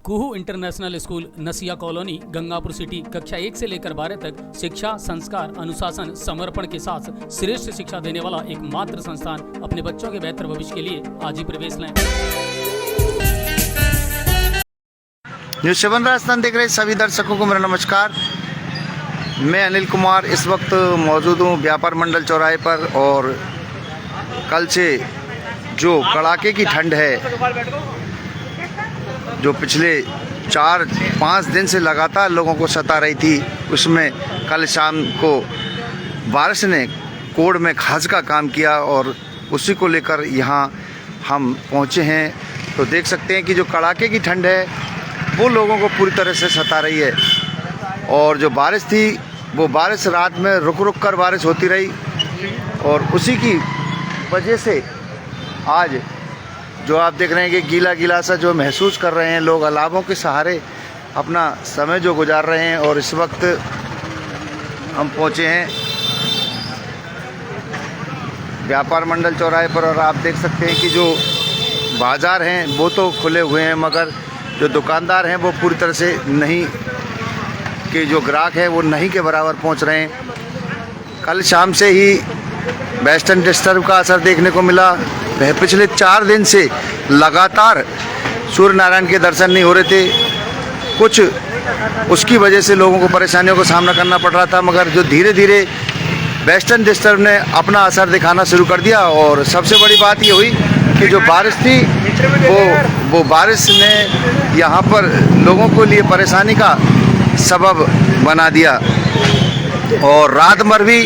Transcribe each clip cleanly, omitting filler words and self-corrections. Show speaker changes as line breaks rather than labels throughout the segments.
कुहू international school नसिया colony Gangapur city कक्षा 1 से लेकर 12 तक शिक्षा, संस्कार, अनुशासन, समर्पण के साथ श्रेष्ठ शिक्षा देने वाला एकमात्र संस्थान। अपने बच्चों के बेहतर भविष्य के लिए आज ही प्रवेश लें।
न्यूज़ 7 राजस्थान देख रहे सभी दर्शकों को मेरा नमस्कार। मैं अनिल कुमार इस वक्त मौजूद हूँ व्यापार मंडल चौराहे पर। और कल से जो कड़ाके की ठंड है, जो पिछले 4-5 दिन से लगातार लोगों को सता रही थी, उसमें कल शाम को बारिश ने कोड़ में खास का काम किया और उसी को लेकर यहाँ हम पहुँचे हैं। तो देख सकते हैं कि जो कड़ाके की ठंड है वो लोगों को पूरी तरह से सता रही है। और जो बारिश थी वो बारिश रात में रुक रुक कर बारिश होती रही और उसी की वजह से आज जो आप देख रहे हैं कि गीला गीला सा जो महसूस कर रहे हैं लोग, अलावों के सहारे अपना समय जो गुजार रहे हैं। और इस वक्त हम पहुंचे हैं व्यापार मंडल चौराहे पर और आप देख सकते हैं कि जो बाज़ार हैं वो तो खुले हुए हैं, मगर जो दुकानदार हैं वो पूरी तरह से नहीं, कि जो ग्राहक हैं वो नहीं के बराबर पहुंच रहे हैं। कल शाम से ही वेस्टर्न डिस्टर्ब का असर देखने को मिला। पिछले 4 दिन से लगातार सूर्य नारायण के दर्शन नहीं हो रहे थे। कुछ उसकी वजह से लोगों को परेशानियों का सामना करना पड़ रहा था, मगर जो धीरे धीरे वेस्टर्न डिस्टर्ब ने अपना असर दिखाना शुरू कर दिया। और सबसे बड़ी बात ये हुई कि जो बारिश थी वो बारिश ने यहाँ पर लोगों के लिए परेशानी का सबब बना दिया। और रात भर भी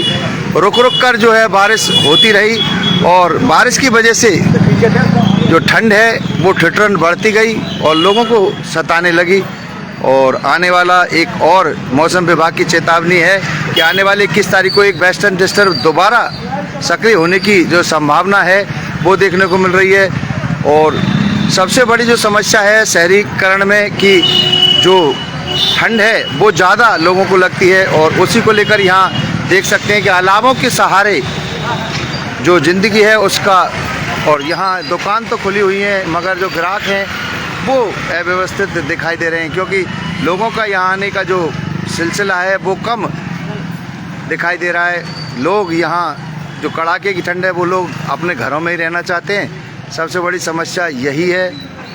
रुक रुक कर जो है बारिश होती रही और बारिश की वजह से जो ठंड है वो ठिठुरन बढ़ती गई और लोगों को सताने लगी। और आने वाला एक और मौसम विभाग की चेतावनी है कि आने वाले 21 तारीख को एक वेस्टर्न डिस्टर्ब दोबारा सक्रिय होने की जो संभावना है वो देखने को मिल रही है। और सबसे बड़ी जो समस्या है शहरीकरण में कि जो ठंड है वो ज़्यादा लोगों को लगती है और उसी को लेकर यहाँ देख सकते हैं कि अलावों के सहारे जो ज़िंदगी है उसका। और यहाँ दुकान तो खुली हुई है मगर जो ग्राहक हैं वो अव्यवस्थित दिखाई दे रहे हैं, क्योंकि लोगों का यहाँ आने का जो सिलसिला है वो कम दिखाई दे रहा है। लोग यहाँ जो कड़ाके की ठंड है वो लोग अपने घरों में ही रहना चाहते हैं। सबसे बड़ी समस्या यही है।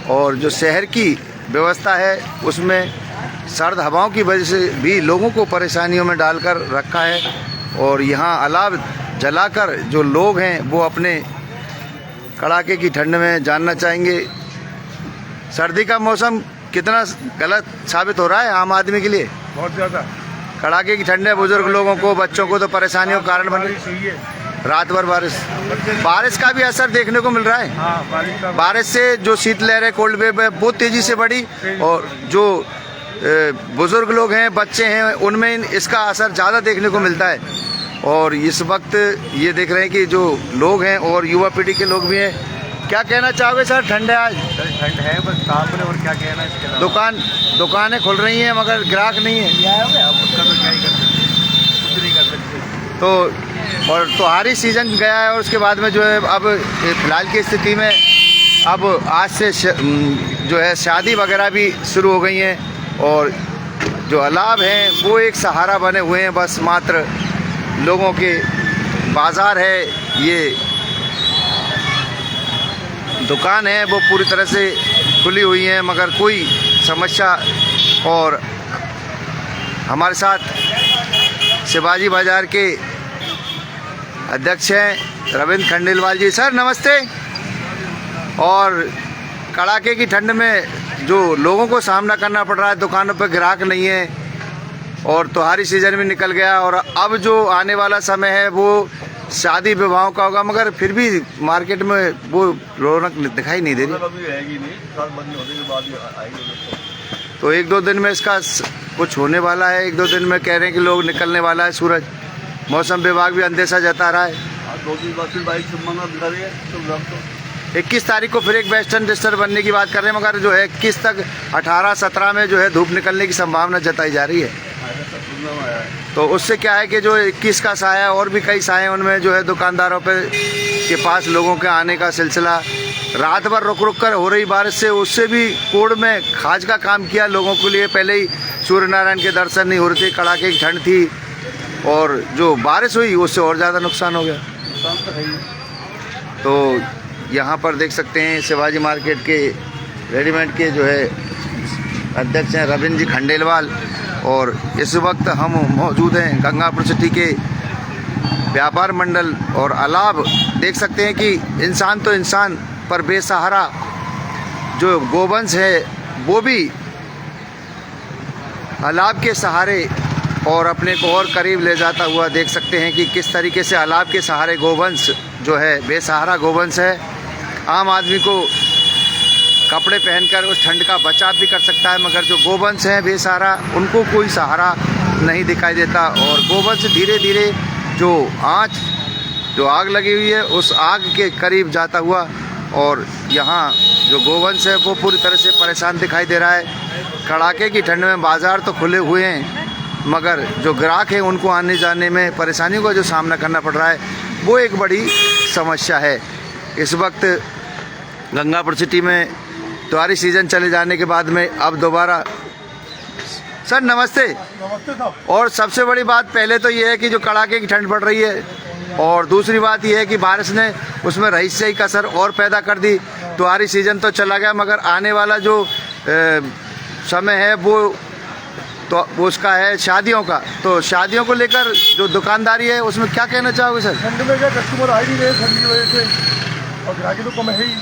और जो शहर की व्यवस्था है उसमें सर्द हवाओं की वजह से भी लोगों को परेशानियों में डालकर रखा है। और यहाँ अलाव जलाकर जो लोग हैं वो अपने कड़ाके की ठंड में जानना चाहेंगे। सर्दी का मौसम कितना गलत साबित हो रहा है आम आदमी के लिए,
बहुत ज़्यादा।
कड़ाके की ठंड है, बुजुर्ग लोगों को, बच्चों को तो परेशानियों का कारण बन रही है। रात भर बारिश का भी असर देखने को मिल रहा है।
हाँ,
बारिश से जो शीतलहर है, कोल्ड वेव है, बहुत तेज़ी से बढ़ी। और जो बुजुर्ग लोग हैं, बच्चे हैं, उनमें इसका असर ज़्यादा देखने को मिलता है। और इस वक्त ये देख रहे हैं कि जो लोग हैं और युवा पीढ़ी के लोग भी हैं। क्या कहना चाहोगे सर? ठंड है आज,
ठंड है बस साफ है, और क्या कहना इसके अलावा।
दुकानें खुल रही हैं मगर ग्राहक नहीं है।
अब उसका तो क्या ही कर सकते, कुछ नहीं कर सकते।
तो और त्योहारी सीजन गया है और उसके बाद में जो है अब फिलहाल की स्थिति में अब आज से जो है शादी वगैरह भी शुरू हो गई हैं। और जो अलाव हैं वो एक सहारा बने हुए हैं, बस मात्र लोगों के। बाज़ार है, ये दुकान है वो पूरी तरह से खुली हुई हैं मगर कोई समस्या। और हमारे साथ शिवाजी बाज़ार के अध्यक्ष हैं रविंद्र खंडेलवाल जी। सर नमस्ते। और कड़ाके की ठंड में जो लोगों को सामना करना पड़ रहा है, दुकानों पर ग्राहक नहीं है और त्योहारी सीजन भी निकल गया और अब जो आने वाला समय है वो शादी विवाहों का होगा, मगर फिर भी मार्केट में वो रौनक दिखाई नहीं दे रही। तो 1-2 दिन में इसका कुछ होने वाला है। 1-2 दिन में कह रहे हैं कि लोग निकलने वाला है सूरज। मौसम विभाग भी अंदेशा जता रहा है। 21 तारीख को फिर एक वेस्टर्न डिस्टर्ब बनने की बात कर रहे हैं, मगर जो है 21 तक 18-17 में जो है धूप निकलने की संभावना जताई जा रही है। तो उससे क्या है कि जो 21 का साया और भी कई साए उनमें जो है दुकानदारों के पास लोगों के आने का सिलसिला रात भर रुक रुक कर हो रही बारिश से उससे भी कोड़ में खाज का काम किया लोगों के लिए। पहले ही सूर्य नारायण के दर्शन नहीं हो रहे थे, कड़ाके की ठंड थी और जो बारिश हुई उससे और ज़्यादा नुकसान हो गया। तो यहाँ पर देख सकते हैं शिवाजी मार्केट के रेडीमेड के जो है अध्यक्ष हैं रविंद्र जी खंडेलवाल, और इस वक्त हम मौजूद हैं गंगापुर सिटी के व्यापार मंडल। और अलाव देख सकते हैं कि इंसान तो इंसान पर बेसहारा जो गोवंश है वो भी अलाव के सहारे और अपने को और करीब ले जाता हुआ देख सकते हैं कि किस तरीके से अलाव के सहारे गोवंश जो है बेसहारा गोवंश है। आम आदमी को कपड़े पहनकर उस ठंड का बचाव भी कर सकता है, मगर जो गोवंश हैं बेसहारा उनको कोई सहारा नहीं दिखाई देता। और गोवंश धीरे धीरे जो आग लगी हुई है उस आग के करीब जाता हुआ, और यहाँ जो गोवंश है वो पूरी तरह से परेशान दिखाई दे रहा है। कड़ाके की ठंड में बाज़ार तो खुले हुए हैं, मगर जो ग्राहक हैं उनको आने जाने में परेशानियों का जो सामना करना पड़ रहा है वो एक बड़ी समस्या है। इस वक्त गंगापुर सिटी में त्योहारी सीज़न चले जाने के बाद में अब दोबारा सर नमस्ते।
नमस्ते साहब।
और सबसे बड़ी बात पहले तो ये है कि जो कड़ाके की ठंड पड़ रही है, और दूसरी बात ये है कि बारिश ने उसमें रहस्यमयी कसर और पैदा कर दी। त्योहारी सीज़न तो चला गया, मगर आने वाला जो समय है वो उसका है शादियों का। तो शादियों को लेकर जो दुकानदारी है उसमें क्या कहना चाहोगे सर?
ठंड में क्या कस्टमर आ ही नहीं रहे ठंड की वजह से, और ग्राहकी तो कम है ही।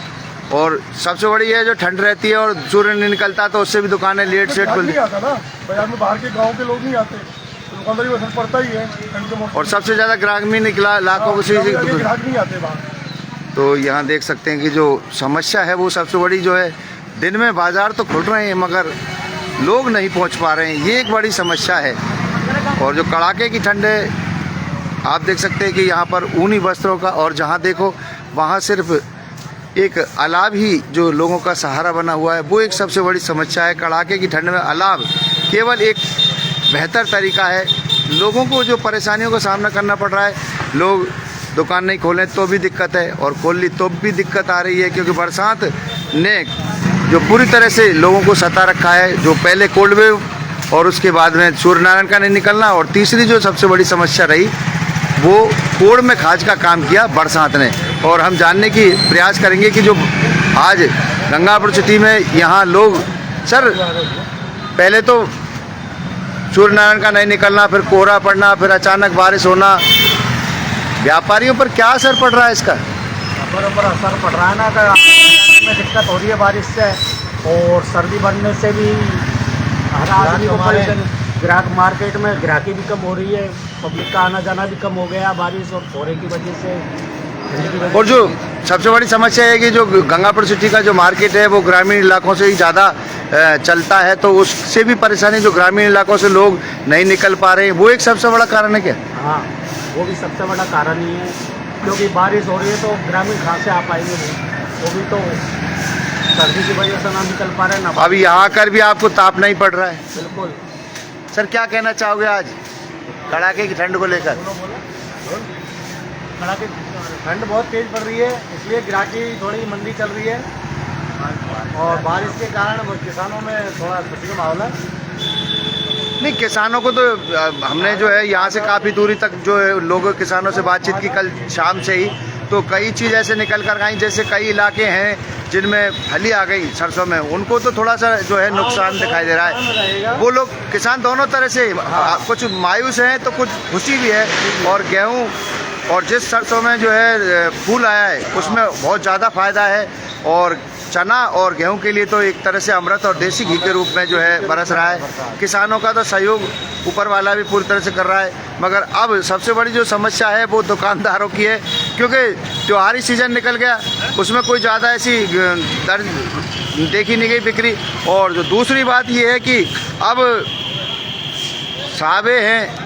और सबसे बड़ी है जो ठंड रहती है और सूर्य नहीं निकलता तो उससे भी दुकानें लेट सेट खुलती
नहीं आता ना, बाजार में बाहर के गांव के लोग नहीं आते, तो दुकानदारी पर असर पड़ता ही है ठंड के मौसम।
और सबसे ज़्यादा ग्रामीण निकला लाखों से
ग्राहक नहीं आते बाहर।
तो यहाँ देख सकते हैं कि जो समस्या है वो सबसे बड़ी जो है, दिन में बाज़ार तो खुल रहे हैं मगर लोग नहीं पहुँच पा रहे हैं, ये एक बड़ी समस्या है। और जो कड़ाके की ठंड है आप देख सकते हैं कि यहाँ पर ऊनी वस्त्रों का, और जहाँ देखो वहाँ सिर्फ एक अलाव ही जो लोगों का सहारा बना हुआ है, वो एक सबसे बड़ी समस्या है। कड़ाके की ठंड में अलाव केवल एक बेहतर तरीका है। लोगों को जो परेशानियों का सामना करना पड़ रहा है, लोग दुकान नहीं खोलें तो भी दिक्कत है, और खोल ली तो भी दिक्कत आ रही है, क्योंकि बरसात ने जो पूरी तरह से लोगों को सता रखा है। जो पहले कोल्ड वेव और उसके बाद में सूर्य नारायण का नहीं निकलना, और तीसरी जो सबसे बड़ी समस्या रही वो कोड़ में खाज का काम किया बरसात ने। और हम जानने की प्रयास करेंगे कि जो आज गंगापुर सिटी में यहाँ लोग सर पहले तो सूर्य नारायण का नहीं निकलना, फिर कोहरा पड़ना, फिर अचानक बारिश होना, व्यापारियों पर क्या असर पड़ रहा है इसका?
व्यापारियों पर असर पड़ रहा है ना, में दिक्कत हो रही है बारिश से, और सर्दी बढ़ने से भी हर आदमी को परेशानी। ग्राहक मार्केट में ग्राहकी भी कम हो रही है, पब्लिक का आना जाना भी कम हो गया बारिश और कोहरे की वजह से।
और जो सबसे बड़ी समस्या है कि जो गंगापुर सिटी का जो मार्केट है वो ग्रामीण इलाकों से ही ज़्यादा चलता है, तो उससे भी परेशानी, जो ग्रामीण इलाकों से लोग नहीं निकल पा रहे हैं, वो एक सबसे बड़ा कारण है क्या?
हाँ, वो भी सबसे बड़ा कारण ही है, क्योंकि बारिश हो रही है तो ग्रामीण कहाँ से आ पाएंगे, वो भी तो सर्दी की वजह से ना निकल पा रहे ना।
अभी यहाँ आकर भी आपको ताप नहीं पड़ रहा है?
बिल्कुल।
सर क्या कहना चाहोगे आज कड़ाके की ठंड को लेकर?
कड़ाके ठंड बहुत तेज़ पड़ रही है, इसलिए ग्राहकी थोड़ी मंदी चल रही है, और बारिश के कारण किसानों में थोड़ा खुशी का माहौल है।
नहीं, किसानों को तो हमने जो है यहाँ से काफ़ी दूरी तक जो है लोगों किसानों से बातचीत की कल शाम से ही, तो कई चीज़ ऐसे निकल कर आई, जैसे कई इलाके हैं जिनमें फली आ गई सरसों में, उनको तो थोड़ा सा जो है नुकसान दिखाई दे रहा है। वो लोग किसान दोनों तरह से कुछ मायूस हैं तो कुछ खुशी भी है। और गेहूँ और जिस सरसों में जो है फूल आया है उसमें बहुत ज़्यादा फ़ायदा है, और चना और गेहूं के लिए तो एक तरह से अमृत और देसी घी के रूप में जो है बरस रहा है। किसानों का तो सहयोग ऊपर वाला भी पूरी तरह से कर रहा है, मगर अब सबसे बड़ी जो समस्या है वो दुकानदारों की है, क्योंकि त्योहारी सीज़न निकल गया, उसमें कोई ज़्यादा ऐसी दर्ज देखी नहीं गई बिक्री। और जो दूसरी बात ये है कि अब साहबे हैं,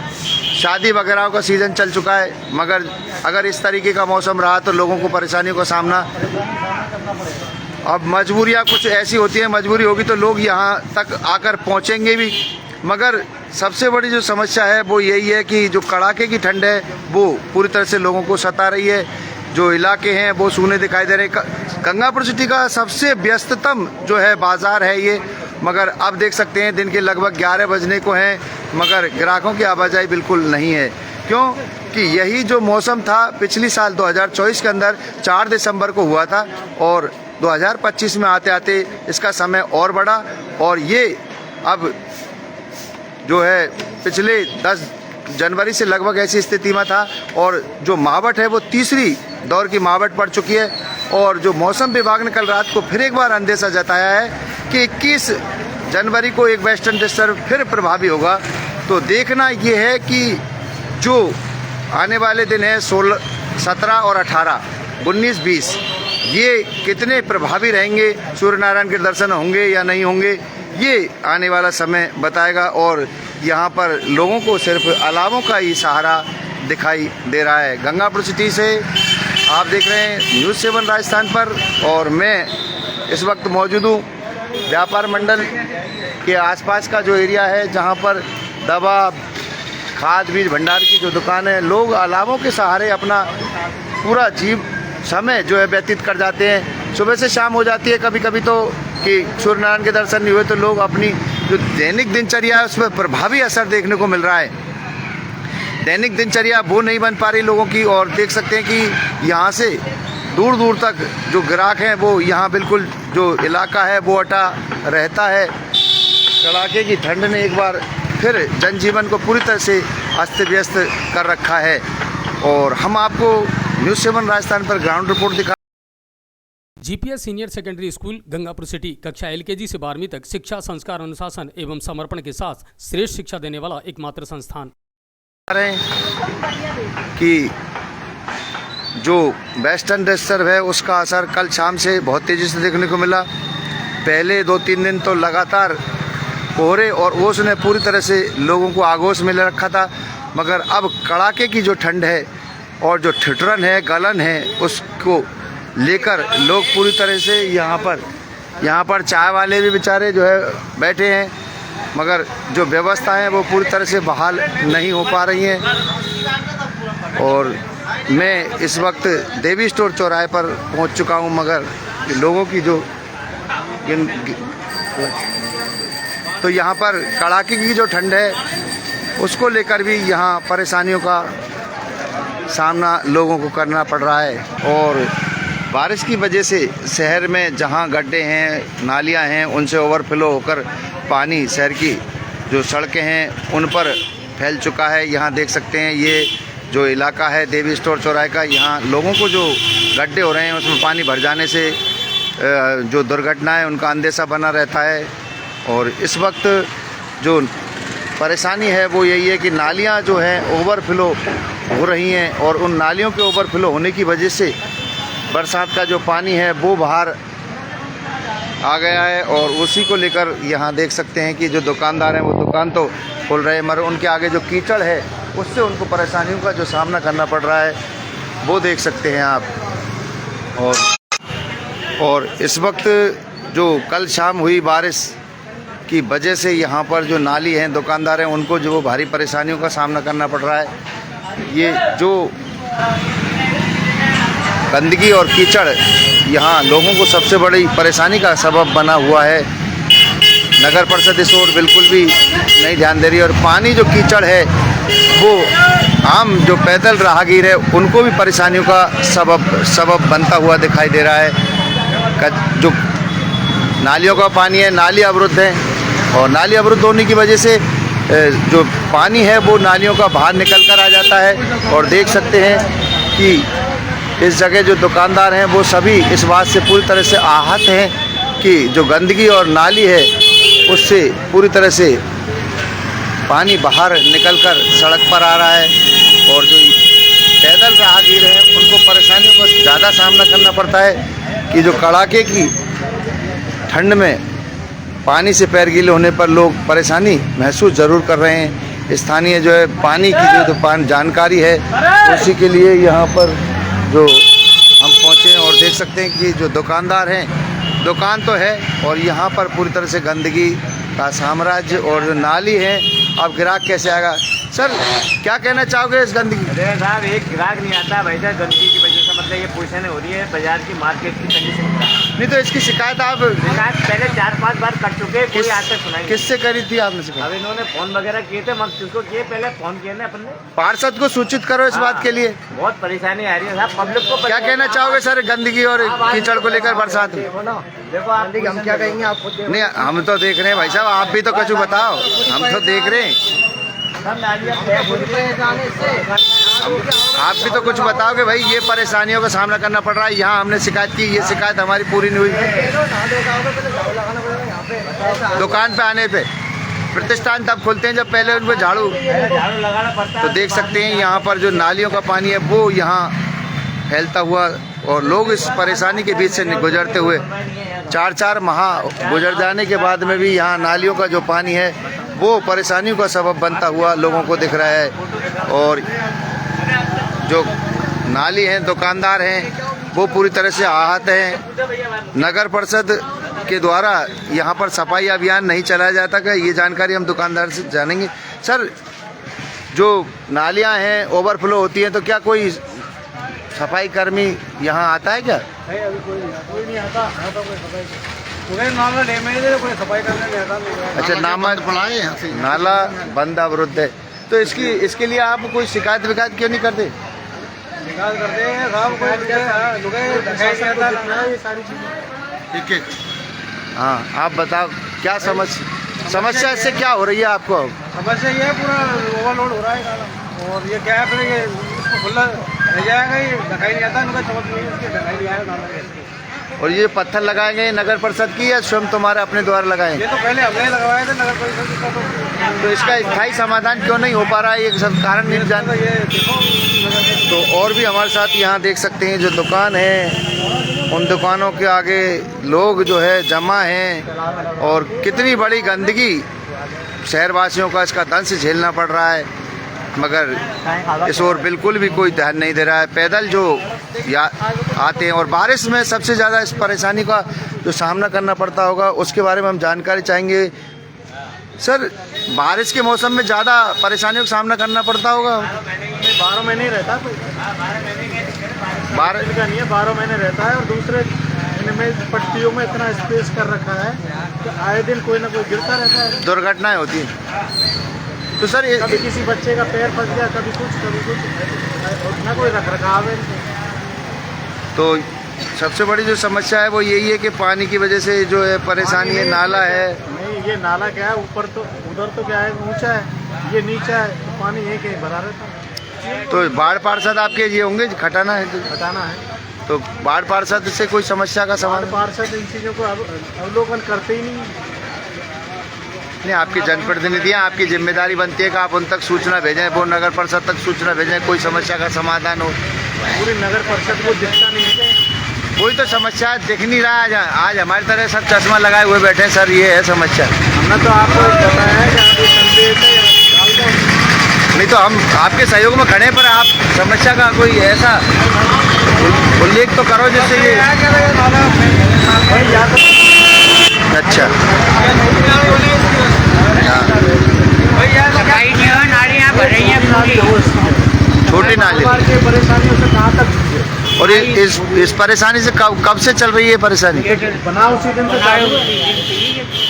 शादी वगैरह का सीज़न चल चुका है, मगर अगर इस तरीके का मौसम रहा तो लोगों को परेशानियों का सामना, अब मजबूरियाँ कुछ ऐसी होती हैं, मजबूरी होगी तो लोग यहाँ तक आकर पहुँचेंगे भी। मगर सबसे बड़ी जो समस्या है वो यही है कि जो कड़ाके की ठंड है वो पूरी तरह से लोगों को सता रही है। जो इलाके हैं वो सूने दिखाई दे रहे हैं। गंगापुर सिटी का सबसे व्यस्ततम जो है बाजार है ये, मगर अब देख सकते हैं दिन के लगभग 11 बजने को हैं, मगर ग्राहकों की आवाजाही बिल्कुल नहीं है। क्यों कि यही जो मौसम था पिछली साल 2024 के अंदर 4 दिसंबर को हुआ था, और 2025 में आते आते इसका समय और बढ़ा, और ये अब जो है पिछले 10 जनवरी से लगभग ऐसी स्थिति में था, और जो मावट है वो तीसरी दौर की मावट पड़ चुकी है। और जो मौसम विभाग ने कल रात को फिर एक बार अंदेशा जताया है कि 21 जनवरी को एक वेस्टर्न डिस्टर्ब फिर प्रभावी होगा। तो देखना ये है कि जो आने वाले दिन है 16, 17 और 18, 19, 20 ये कितने प्रभावी रहेंगे, सूर्य नारायण के दर्शन होंगे या नहीं होंगे, ये आने वाला समय बताएगा। और यहाँ पर लोगों को सिर्फ अलावों का ही सहारा दिखाई दे रहा है। गंगापुर सिटी से आप देख रहे हैं न्यूज़ 7 राजस्थान पर, और मैं इस वक्त मौजूद हूँ व्यापार मंडल के आसपास का जो एरिया है, जहाँ पर दवा, खाद, बीज भंडार की जो दुकान है, लोग अलावों के सहारे अपना पूरा समय जो है व्यतीत कर जाते हैं। सुबह से शाम हो जाती है कभी कभी तो कि सूर्य नारायण के दर्शन नहीं हुए, तो लोग अपनी जो दैनिक दिनचर्या है उस पर प्रभावी असर देखने को मिल रहा है। दैनिक दिनचर्या वो नहीं बन पा रही लोगों की, और देख सकते हैं कि यहाँ से दूर दूर तक जो ग्राहक हैं वो यहाँ बिल्कुल जो इलाका है वो अटा रहता है। कड़ाके की ठंड ने एक बार फिर जनजीवन को पूरी तरह से अस्त व्यस्त कर रखा है, और हम आपको न्यूज़ 7 राजस्थान पर ग्राउंड रिपोर्ट दिखा।
GPS senior secondary school Gangapur city कक्षा LKG से 12वीं तक शिक्षा, संस्कार, अनुशासन एवं समर्पण के साथ श्रेष्ठ शिक्षा देने वाला एकमात्र संस्थान।
कि जो वेस्टर्न डिस्टर्ब है उसका असर कल शाम से बहुत तेज़ी से देखने को मिला। पहले 2-3 दिन तो लगातार कोहरे और ओस ने पूरी तरह से लोगों को आगोश में ले रखा था, मगर अब कड़ाके की जो ठंड है और जो ठिठुरन है, गलन है, उसको लेकर लोग पूरी तरह से यहाँ पर चाय वाले भी बेचारे जो है बैठे हैं, मगर जो व्यवस्था है वो पूरी तरह से बहाल नहीं हो पा रही हैं। और मैं इस वक्त देवी स्टोर चौराहे पर पहुंच चुका हूं, मगर लोगों की जो तो यहाँ पर कड़ाके की जो ठंड है उसको लेकर भी यहाँ परेशानियों का सामना लोगों को करना पड़ रहा है। और बारिश की वजह से शहर में जहाँ गड्ढे हैं, नालियाँ हैं, उनसे ओवरफ्लो होकर पानी शहर की जो सड़कें हैं उन पर फैल चुका है। यहाँ देख सकते हैं ये जो इलाका है देवी स्टोर चौराहे का, यहाँ लोगों को जो गड्ढे हो रहे हैं उसमें पानी भर जाने से जो दुर्घटनाएं उनका अंदेशा बना रहता है। और इस वक्त जो परेशानी है वो यही है कि नालियाँ जो हैं ओवरफ्लो हो रही हैं, और उन नालियों के ओवरफ्लो होने की वजह से बरसात का जो पानी है वो बाहर आ गया है। और उसी को लेकर यहाँ देख सकते हैं कि जो दुकानदार हैं वो दुकान तो खोल रहे हैं, मगर उनके आगे जो कीचड़ है उससे उनको परेशानियों का जो सामना करना पड़ रहा है वो देख सकते हैं आप। और इस वक्त जो कल शाम हुई बारिश की वजह से यहाँ पर जो नाली हैं, दुकानदार हैं, उनको जो भारी परेशानियों का सामना करना पड़ रहा है। ये जो गंदगी और कीचड़ यहाँ लोगों को सबसे बड़ी परेशानी का सबब बना हुआ है। नगर परिषद इस ओर बिल्कुल भी नहीं ध्यान दे रही, और पानी जो कीचड़ है वो आम जो पैदल राहगीर है उनको भी परेशानियों का सबब बनता हुआ दिखाई दे रहा है। जो नालियों का पानी है, नाली अवरुद्ध है, और नाली अवरुद्ध होने की वजह से जो पानी है वो नालियों का बाहर निकल कर आ जाता है। और देख सकते हैं कि इस जगह जो दुकानदार हैं वो सभी इस बात से पूरी तरह से आहत हैं कि जो गंदगी और नाली है उससे पूरी तरह से पानी बाहर निकलकर सड़क पर आ रहा है, और जो पैदल राहगीर हैं उनको परेशानियों का ज़्यादा सामना करना पड़ता है कि जो कड़ाके की ठंड में पानी से पैर गीले होने पर लोग परेशानी महसूस ज़रूर कर रहे हैं। स्थानीय जो है पानी की जो जानकारी है उसी के लिए यहाँ पर जो हम पहुँचे, और देख सकते हैं कि जो दुकानदार हैं, दुकान तो है और यहाँ पर पूरी तरह से गंदगी का साम्राज्य, और जो नाली है अब ग्राहक कैसे आएगा। सर क्या कहना चाहोगे इस गंदगी?
अरे साहब, एक ग्राहक नहीं आता भाई साहब गंदगी की वजह से।
मतलब ये पोजीशन हो रही है बाजार की, मार्केट की कंडीशन खराब।
नहीं तो इसकी शिकायत आप
शिकायत पहले 4-5 बार कर चुके हैं, कोई आज तक सुनाई नहीं।
किससे करी थी आपने शिकायत?
अब इन्होंने फोन वगैरह किए थे, मगर किसको किए, पहले फोन किए ना अपन ने।
पार्षद को सूचित करो इस बात के लिए।
बहुत परेशानी आ रही है साहब, पब्लिक को।
क्या कहना चाहोगे सर गंदगी और कीचड़ को लेकर बरसात में?
देखो आप, हम क्या कहेंगे आपको?
नहीं हम तो देख रहे हैं भाई साहब, आप भी तो कुछ बताओ, हम तो देख रहे हैं। आप भी तो कुछ बताओगे भाई, ये परेशानियों का सामना करना पड़ रहा है। यहाँ हमने शिकायत की, ये शिकायत हमारी पूरी नहीं हुई। दुकान पे आने पे प्रतिष्ठान तब खोलते हैं जब पहले उनको झाड़ू
लगाना पड़ता है।
तो देख सकते हैं यहाँ पर जो नालियों का पानी है वो यहाँ फैलता हुआ, और लोग इस परेशानी के बीच से गुजरते हुए 4-4 माह गुजर जाने के बाद में भी यहाँ नालियों का जो पानी है वो परेशानियों का सबब बनता हुआ लोगों को दिख रहा है। और जो नाली हैं, दुकानदार हैं, वो पूरी तरह से आहत हैं। नगर परिषद के द्वारा यहाँ पर सफाई अभियान नहीं चलाया जाता क्या? ये जानकारी हम दुकानदार से जानेंगे। सर जो नालियाँ हैं ओवरफ्लो होती हैं तो क्या कोई सफाई कर्मी यहाँ आता है क्या?
नहीं, अभी कोई नहीं आता। कोई नाला डैमेज है, कोई सफाई करने नहीं आता।
अच्छा, नाला बंद अवरुद्ध है, तो इसके लिए आप कोई शिकायत विकायत क्यों नहीं करते?
शिकायत करते हैं साहब, ये सारी चीजें।
ठीक है, हाँ आप बताओ क्या समस्या इससे क्या हो रही है आपको?
समस्या ये है, पूरा ओवरलोड हो रहा है नाला, और ये क्या है फिर ये इसको खुला रह जाएगा, ये ढकाई नहीं आता, इनका चमक नहीं है, इसके ढकाई नहीं आया नाला के।
और ये पत्थर लगाए गए नगर परिषद की या स्वयं तुम्हारे अपने द्वारा लगाए?
ये तो पहले हमने लगवाए थे नगर परिषद का,
तो इसका स्थायी समाधान क्यों नहीं हो पा रहा है, ये सब कारण नहीं जान।
ये देखो।
तो और भी हमारे साथ यहाँ देख सकते हैं जो दुकान है, उन दुकानों के आगे लोग जो है जमा हैं, और कितनी बड़ी गंदगी शहरवासियों का इसका दंश झेलना पड़ रहा है, मगर इस ओर बिल्कुल भी कोई ध्यान नहीं दे रहा है। पैदल जो आते हैं, और बारिश में सबसे ज़्यादा इस परेशानी का जो सामना करना पड़ता होगा उसके बारे में हम जानकारी चाहेंगे। सर बारिश के मौसम में ज़्यादा परेशानियों का सामना करना पड़ता होगा?
12 महीने रहता है, 12 का नहीं है, 12 महीने रहता है। और दूसरे इनमें पट्टियों में इतना स्पेस कर रखा है कि आए दिन कोई ना कोई गिरता रहता है,
दुर्घटनाएं होती हैं। तो सर
कभी किसी बच्चे का पैर फंस गया, कभी कुछ ना कोई रख रखाव है।
तो सबसे बड़ी जो समस्या है वो यही है कि पानी की वजह से जो है परेशानी है। नाला है,
नहीं ये नाला क्या है, ऊपर तो उधर तो क्या है ऊंचा है, ये नीचा है, तो पानी एक ही भरा रहता है।
तो बाढ़ पार्षद आपके ये होंगे खटाना है तो
बताना है,
तो बाढ़ पार्षद से कोई समस्या का समाधान?
पार्षद इन चीज़ों को अवलोकन करते ही नहीं।
नहीं, आपके जनप्रतिनिधि हैं, आपकी जिम्मेदारी बनती है कि आप उन तक सूचना भेजें, वो नगर परिषद तक सूचना भेजें, कोई समस्या का समाधान हो।
पूरी नगर परिषद को दिखता नहीं है,
कोई तो समस्या दिख नहीं रहा है। आज हमारी तरह सब चश्मा लगाए हुए बैठे हैं सर, ये है समस्या।
हमने तो आपको बताया है कि आप ये संदेश है,
नहीं तो हम आपके सहयोग में खड़े, पर आप समस्या का कोई ऐसा उल्लेख तो करो जिससे ये। अच्छा,
नालियाँ भर रही हैं
छोटी नाली।
परेशानियों से कहाँ तक?
और इस परेशानी से कब से चल रही है परेशानी?
बना उसी दिन से चालू है।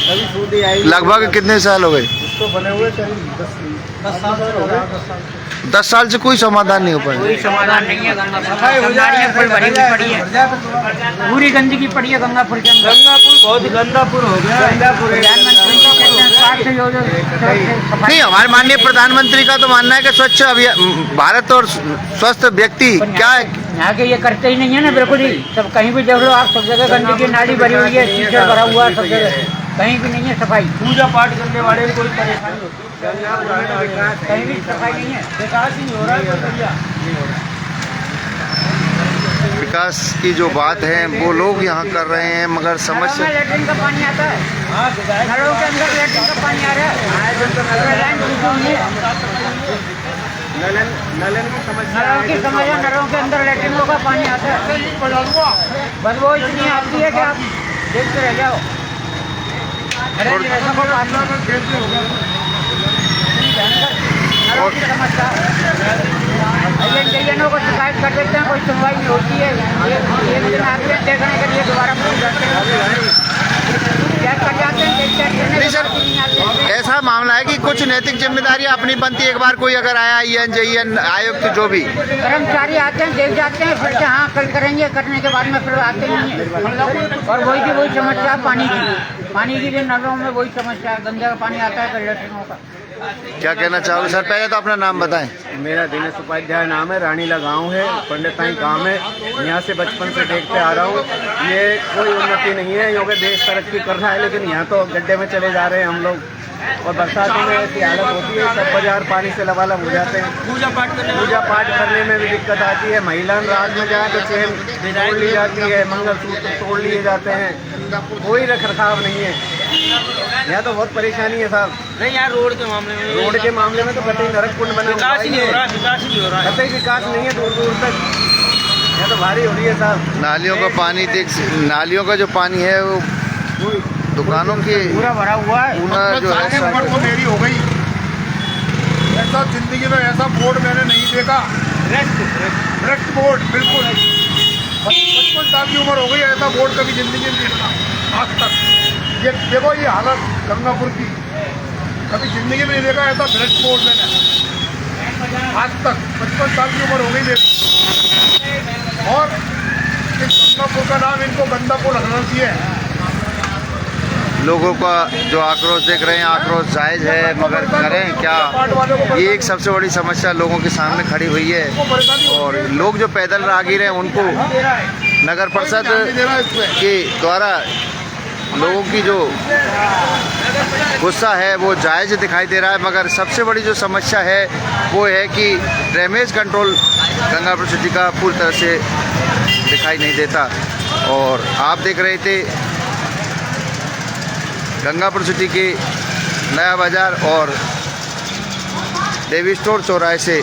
अभी सूदी आई।
लगभग कितने साल हो गए?
इसको बने हुए करीब 10 साल हो गए।
10 साल से कोई समाधान नहीं हो पाया।
कोई समाधान नहीं है। नालियाँ फुल भरी हुई पड़ी है, पूरी गंदगी पड़ी है गंगापुर के अंदर।
गंगापुर बहुत गंदापुर हो गया।
प्रधानमंत्री को कहते हैं स्वास्थ्य योजना।
नहीं, हमारे माननीय प्रधानमंत्री का तो मानना है कि स्वच्छ भारत और स्वस्थ व्यक्ति क्या है,
यहाँ के ये करते ही नहीं है ना, बिल्कुल ही। सब कहीं भी देख लो आप, सब जगह गंदगी नाली भरी हुई है, कीचड़ भरा हुआ है, सब जगह कहीं भी नहीं है सफाई।
पूजा पाठ करने वाले कोई परेशानी होती है,
कहीं भी सफाई नहीं है,
विकास ही नहीं हो रहा है।
विकास की जो बात है वो लोग यहाँ कर रहे हैं, मगर समस्या।
लेटरिन का पानी आता है, नलों के अंदर लेटरिन का पानी आ रहा है,
नलन की समस्या,
नलों के अंदर लेटरिनों का पानी आता है, बदबू इतनी आती है कि आप देखते रह जाओ। नलों की समस्या एजेंटों को शिकायत कर देते हैं, कोई सुनवाई नहीं होती है। एक दिन आते हैं देखने के लिए, दोबारा फोन करते हैं, चेक कर जाते हैं, देखते हैं
नहीं सर, ऐसा मामला है कि कुछ नैतिक जिम्मेदारी अपनी बनती है। एक बार कोई अगर आया EN आयुक्त जो भी
कर्मचारी आते हैं, देख जाते हैं, फिर से हाँ कल करेंगे, करने के बाद में फिर आते नहीं है। और वही की वही समस्या है पानी की भी नलों में वही समस्या है, गंदा पानी आता है लैट्रिनों का।
क्या कहना चाहोगे सर? पहले तो अपना नाम बताएं।
मेरा दिनेश उपाध्याय नाम है, रानीला गांव है, पंडिताई गांव है। यहाँ से बचपन से देखते आ रहा हूँ, ये कोई उन्नति नहीं है। योगे देश तरक्की कर रहा है, लेकिन यहाँ तो गड्ढे में चले जा रहे हैं हम लोग। और बरसातों में ऐसी हालत होती है, सब बाजार पानी से लबालब हो जाते हैं। पूजा पाठ करने में भी दिक्कत आती है। महिला रात में जाए तो चेन तोड़ ली जाती है, मंगलसूत्र तोड़ लिए जाते हैं, कोई रख रखाव नहीं है। यहाँ तो बहुत परेशानी है साहब।
नहीं यार, रोड के मामले में
तो कतई नरक कुंड बना
विकास ही नहीं हो रहा।
कतई विकास नहीं है दूर दूर तक। यहाँ तो भारी हो रही है साहब।
नालियों का पानी नालियों का जो पानी है वो दुकानों के
पूरा भरा हुआ है।
जो है
उम्र तो मेरी हो गई, ऐसा जिंदगी में ऐसा बोर्ड मैंने नहीं देखा। रेस्ट बोर्ड बिल्कुल 55 साल की उम्र हो गई, ऐसा बोर्ड कभी जिंदगी में नहीं देखा आज तक। ये देखो ये हालत गंगापुर की, कभी जिंदगी में नहीं देखा ऐसा भ्रष्ट बोर्ड मैंने आज तक। 55 साल की उम्र हो गई मेरी। और इस गंगापुर का नाम इनको गंगापुर रखना चाहिए।
लोगों का जो आक्रोश देख रहे हैं, आक्रोश जायज़ है, मगर करें क्या? ये एक सबसे बड़ी समस्या लोगों के सामने खड़ी हुई है। और लोग जो पैदल राहगीर हैं उनको नगर परिषद के द्वारा लोगों की जो गुस्सा है वो जायज़ दिखाई दे रहा है। मगर सबसे बड़ी जो समस्या है वो है कि ड्रेनेज कंट्रोल गंगापुर सिटी का पूरी तरह से दिखाई नहीं देता। और आप देख रहे थे गंगापुर सिटी के नया बाज़ार और देवी स्टोर चौराहे से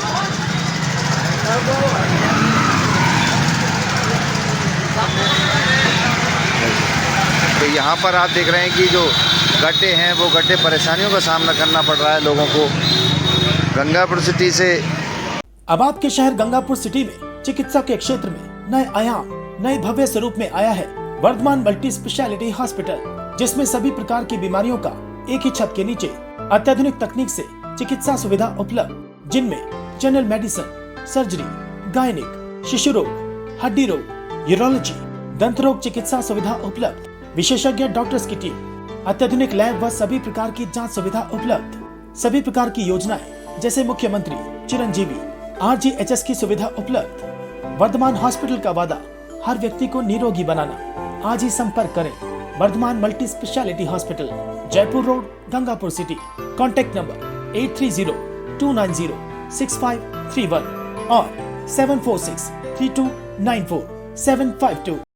तो यहाँ पर आप देख रहे हैं कि जो गड्ढे हैं वो गड्ढे परेशानियों का सामना करना पड़ रहा है लोगों को। गंगापुर सिटी से
अब आपके शहर गंगापुर सिटी में चिकित्सा के क्षेत्र में नए आयाम, नए भव्य स्वरूप में आया है वर्धमान मल्टी स्पेशलिटी हॉस्पिटल, जिसमें सभी प्रकार की बीमारियों का एक ही छत के नीचे अत्याधुनिक तकनीक से चिकित्सा सुविधा उपलब्ध, जिनमें जनरल मेडिसिन, सर्जरी, गायनिक, शिशु रोग, हड्डी रोग, यूरोलॉजी, दंत रोग चिकित्सा सुविधा उपलब्ध, विशेषज्ञ डॉक्टर्स की टीम, अत्याधुनिक लैब व सभी प्रकार की जांच सुविधा उपलब्ध, सभी प्रकार की योजनाएं जैसे मुख्यमंत्री चिरंजीवी RGHS की सुविधा उपलब्ध। वर्धमान हॉस्पिटल का वादा हर व्यक्ति को निरोगी बनाना। आज ही संपर्क करें Vardhman multi speciality hospital, Jaipur road, Gangapur city. Contact number 8302906531 और 7463294752।